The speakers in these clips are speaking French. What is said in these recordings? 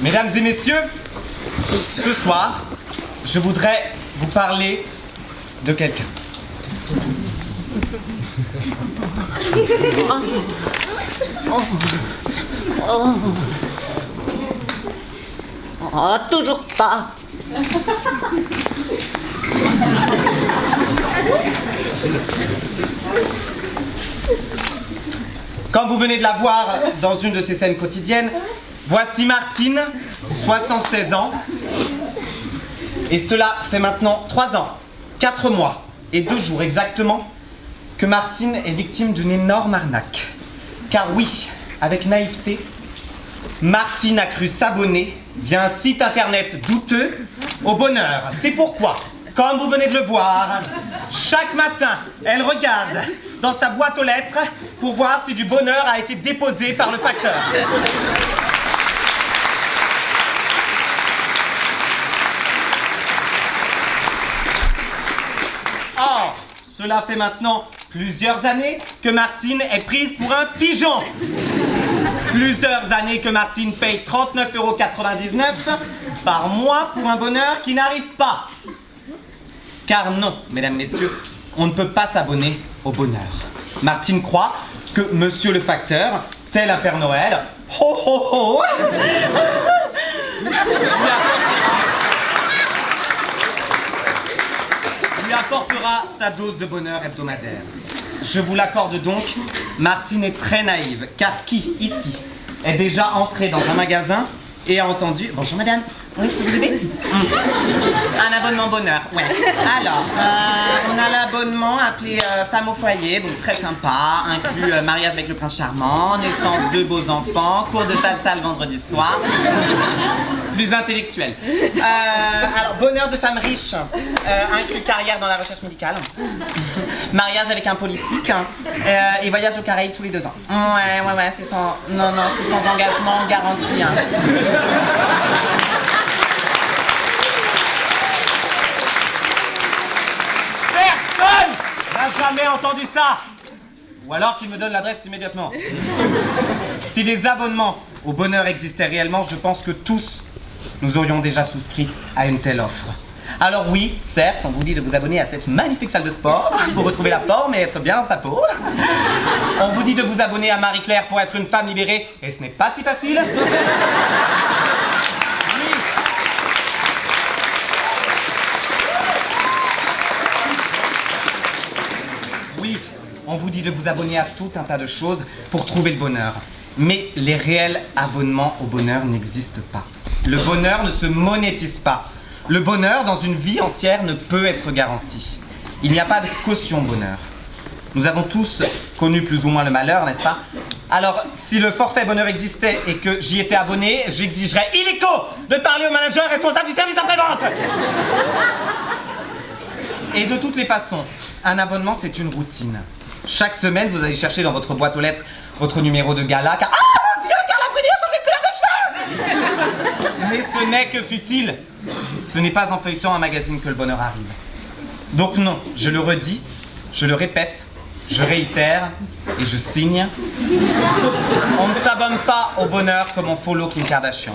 Mesdames et messieurs, ce soir, je voudrais vous parler de quelqu'un. Oh, toujours pas. Comme vous venez de la voir dans une de ses scènes quotidiennes, voici Martine, 76 ans. Et cela fait maintenant 3 ans, 4 mois et 2 jours exactement que Martine est victime d'une énorme arnaque. Car oui, avec naïveté, Martine a cru s'abonner via un site internet douteux au bonheur. C'est pourquoi, comme vous venez de le voir, chaque matin, elle regarde dans sa boîte aux lettres pour voir si du bonheur a été déposé par le facteur. Or, cela fait maintenant plusieurs années que Martine est prise pour un pigeon. Plusieurs années que Martine paye 39,99 € par mois pour un bonheur qui n'arrive pas. Car non, mesdames, messieurs, on ne peut pas s'abonner au bonheur. Martine croit que monsieur le facteur, tel un Père Noël, ho ho ho, lui apportera sa dose de bonheur hebdomadaire. Je vous l'accorde donc, Martine est très naïve, car qui, ici, est déjà entré dans un magasin et a entendu « Bonjour madame, oui, je peux vous aider ?» Un abonnement bonheur, ouais. Alors, on a l'abonnement appelé Femme au foyer, donc très sympa, inclut mariage avec le prince charmant, naissance de beaux enfants, cours de salsa le vendredi soir, plus intellectuel. Alors, bonheur de femme riche, inclut carrière dans la recherche médicale, mariage avec un politique et voyage aux Caraïbes tous les 2 ans. Ouais, c'est sans... Non, c'est sans engagement garanti. Hein. N'a jamais entendu ça. Ou alors qu'il me donne l'adresse immédiatement. Si les abonnements au bonheur existaient réellement, je pense que tous, nous aurions déjà souscrit à une telle offre. Alors oui, certes, on vous dit de vous abonner à cette magnifique salle de sport pour retrouver la forme et être bien dans sa peau. On vous dit de vous abonner à Marie-Claire pour être une femme libérée, et ce n'est pas si facile. Oui, on vous dit de vous abonner à tout un tas de choses pour trouver le bonheur. Mais les réels abonnements au bonheur n'existent pas. Le bonheur ne se monétise pas. Le bonheur dans une vie entière ne peut être garanti. Il n'y a pas de caution bonheur. Nous avons tous connu plus ou moins le malheur, n'est-ce pas? Alors, si le forfait bonheur existait et que j'y étais abonné, j'exigerais illico de parler au manager responsable du service après-vente. Et de toutes les façons, un abonnement, c'est une routine. Chaque semaine, vous allez chercher dans votre boîte aux lettres votre numéro de gala, car... Ah mon Dieu, Carla Bruni a changé de couleur de cheveux! Mais ce n'est que futile. Ce n'est pas en feuilletant un magazine que le bonheur arrive. Donc non, je le redis, je le répète, je réitère et je signe. On ne s'abonne pas au bonheur comme on follow Kim Kardashian.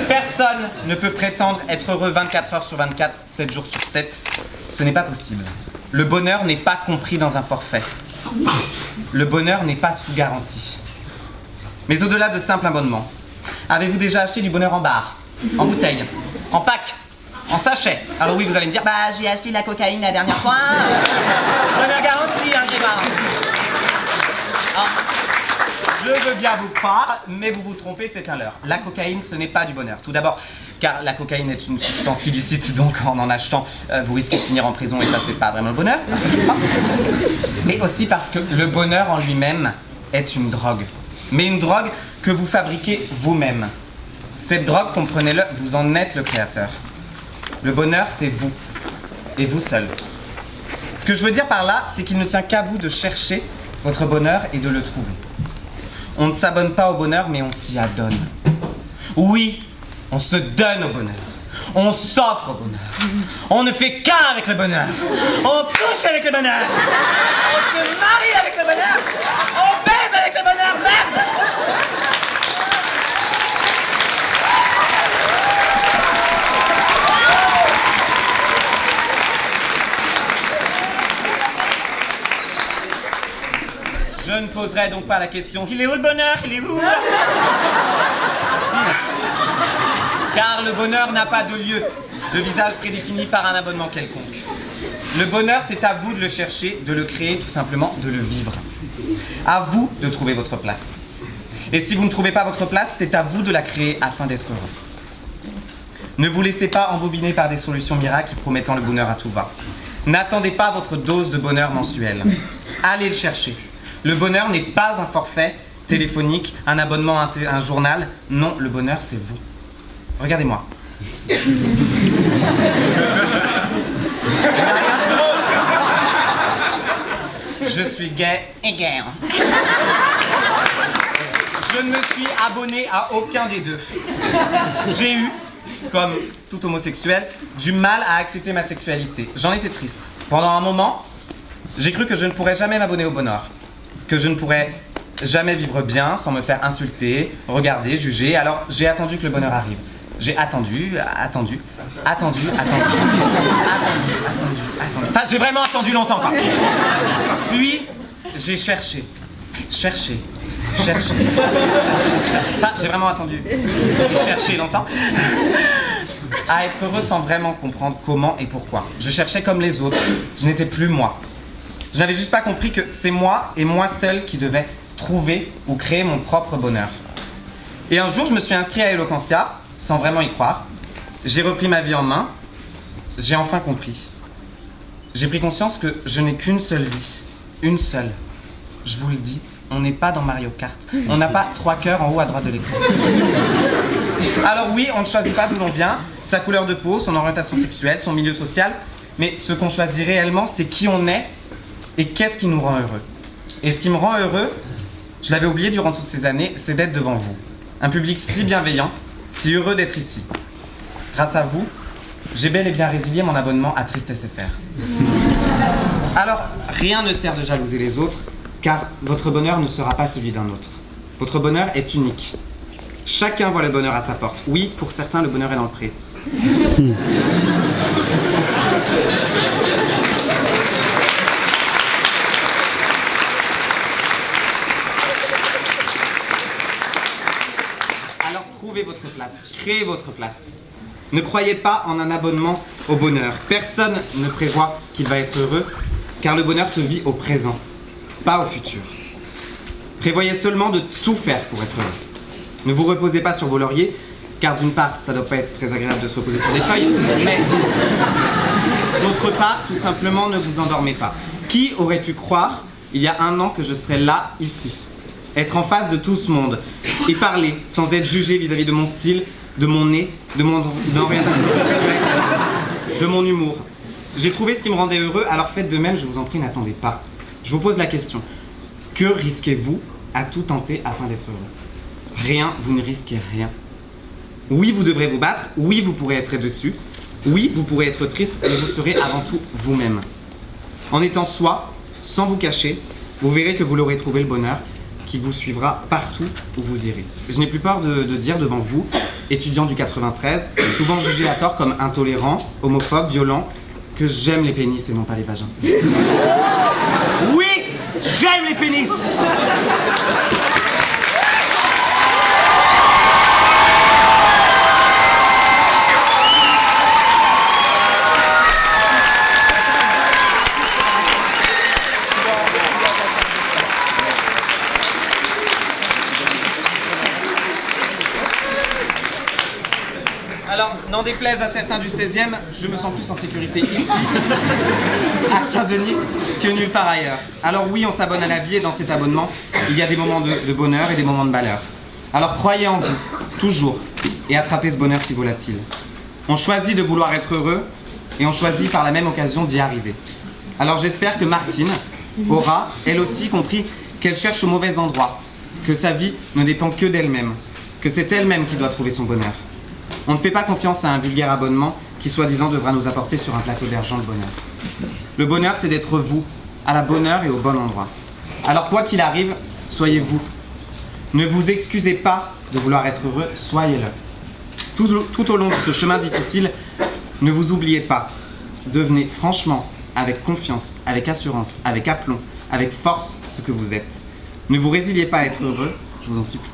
Personne ne peut prétendre être heureux 24 heures sur 24, 7 jours sur 7. Ce n'est pas possible. Le bonheur n'est pas compris dans un forfait. Le bonheur n'est pas sous garantie. Mais au-delà de simple abonnement, avez-vous déjà acheté du bonheur en barre, en bouteille, en pack, en sachet? Alors oui, vous allez me dire, bah j'ai acheté de la cocaïne la dernière fois. Bonheur garanti, hein, Grégoire. Je veux bien vous croire, mais vous vous trompez, c'est un leurre. La cocaïne, ce n'est pas du bonheur. Tout d'abord, car la cocaïne est une substance illicite, donc en achetant, vous risquez de finir en prison et ça, c'est pas vraiment le bonheur. Mais aussi parce que le bonheur en lui-même est une drogue. Mais une drogue que vous fabriquez vous-même. Cette drogue, comprenez-le, vous en êtes le créateur. Le bonheur, c'est vous. Et vous seul. Ce que je veux dire par là, c'est qu'il ne tient qu'à vous de chercher votre bonheur et de le trouver. On ne s'abonne pas au bonheur, mais on s'y adonne. Oui, on se donne au bonheur. On s'offre au bonheur. On ne fait qu'un avec le bonheur. On couche avec le bonheur. On se marie avec le bonheur. On baise avec le bonheur. Merde! ne poserai donc pas la question « Il est où le bonheur? Il est où ?» Si. Car le bonheur n'a pas de lieu, de visage prédéfini par un abonnement quelconque. Le bonheur, c'est à vous de le chercher, de le créer, tout simplement de le vivre. À vous de trouver votre place. Et si vous ne trouvez pas votre place, c'est à vous de la créer afin d'être heureux. Ne vous laissez pas embobiner par des solutions miracles promettant le bonheur à tout va. N'attendez pas votre dose de bonheur mensuelle. Allez le chercher. Le bonheur n'est pas un forfait téléphonique, un abonnement à un journal. Non, le bonheur, c'est vous. Regardez-moi. Il n'y a rien de drôle. Je suis gay et gay. Je ne me suis abonné à aucun des deux. J'ai eu, comme tout homosexuel, du mal à accepter ma sexualité. J'en étais triste. Pendant un moment, j'ai cru que je ne pourrais jamais m'abonner au bonheur. Que je ne pourrais jamais vivre bien sans me faire insulter, regarder, juger. Alors j'ai attendu que le bonheur arrive. J'ai attendu. Enfin, j'ai vraiment attendu longtemps, quoi. Puis, j'ai cherché. Enfin, j'ai vraiment attendu et cherché longtemps à être heureux sans vraiment comprendre comment et pourquoi. Je cherchais comme les autres. Je n'étais plus moi. Je n'avais juste pas compris que c'est moi et moi seul qui devais trouver ou créer mon propre bonheur. Et un jour, je me suis inscrit à Eloquentia, sans vraiment y croire. J'ai repris ma vie en main. J'ai enfin compris. J'ai pris conscience que je n'ai qu'une seule vie. Une seule. Je vous le dis, on n'est pas dans Mario Kart. On n'a pas 3 cœurs en haut à droite de l'écran. Alors oui, on ne choisit pas d'où l'on vient, sa couleur de peau, son orientation sexuelle, son milieu social. Mais ce qu'on choisit réellement, c'est qui on est et qu'est-ce qui nous rend heureux. Et ce qui me rend heureux, je l'avais oublié durant toutes ces années, c'est d'être devant vous. Un public si bienveillant, si heureux d'être ici. Grâce à vous, j'ai bel et bien résilié mon abonnement à Tristesse FR. Alors, rien ne sert de jalouser les autres, car votre bonheur ne sera pas celui d'un autre. Votre bonheur est unique. Chacun voit le bonheur à sa porte. Oui, pour certains, le bonheur est dans le pré. Alors trouvez votre place, créez votre place. Ne croyez pas en un abonnement au bonheur. Personne ne prévoit qu'il va être heureux, car le bonheur se vit au présent, pas au futur. Prévoyez seulement de tout faire pour être heureux. Ne vous reposez pas sur vos lauriers, car d'une part, ça ne doit pas être très agréable de se reposer sur des feuilles, mais d'autre part, tout simplement, ne vous endormez pas. Qui aurait pu croire, il y a un an, que je serais là, ici, être en face de tout ce monde, et parler sans être jugé vis-à-vis de mon style, de mon nez, de mon orientation sexuelle, de mon humour. J'ai trouvé ce qui me rendait heureux, alors faites de même, je vous en prie, n'attendez pas. Je vous pose la question, que risquez-vous à tout tenter afin d'être heureux? Rien, vous ne risquez rien. Oui, vous devrez vous battre, oui, vous pourrez être déçu, oui, vous pourrez être triste, mais vous serez avant tout vous-même. En étant soi, sans vous cacher, vous verrez que vous l'aurez trouvé le bonheur, qui vous suivra partout où vous irez. Je n'ai plus peur de dire devant vous, étudiants du 93, souvent jugés à tort comme intolérants, homophobes, violents, que j'aime les pénis et non pas les vagins. Oui, j'aime les pénis! Alors, n'en déplaise à certains du 16e, je me sens plus en sécurité ici, à Saint-Denis, que nulle part ailleurs. Alors oui, on s'abonne à la vie et dans cet abonnement, il y a des moments de bonheur et des moments de malheur. Alors croyez en vous, toujours, et attrapez ce bonheur si volatile. On choisit de vouloir être heureux et on choisit par la même occasion d'y arriver. Alors j'espère que Martine aura, elle aussi, compris qu'elle cherche au mauvais endroit, que sa vie ne dépend que d'elle-même, que c'est elle-même qui doit trouver son bonheur. On ne fait pas confiance à un vulgaire abonnement qui, soi-disant, devra nous apporter sur un plateau d'argent le bonheur. Le bonheur, c'est d'être vous, à la bonne heure et au bon endroit. Alors, quoi qu'il arrive, soyez vous. Ne vous excusez pas de vouloir être heureux, soyez-le. Tout au long de ce chemin difficile, ne vous oubliez pas. Devenez franchement, avec confiance, avec assurance, avec aplomb, avec force, ce que vous êtes. Ne vous résiliez pas à être heureux, je vous en supplie.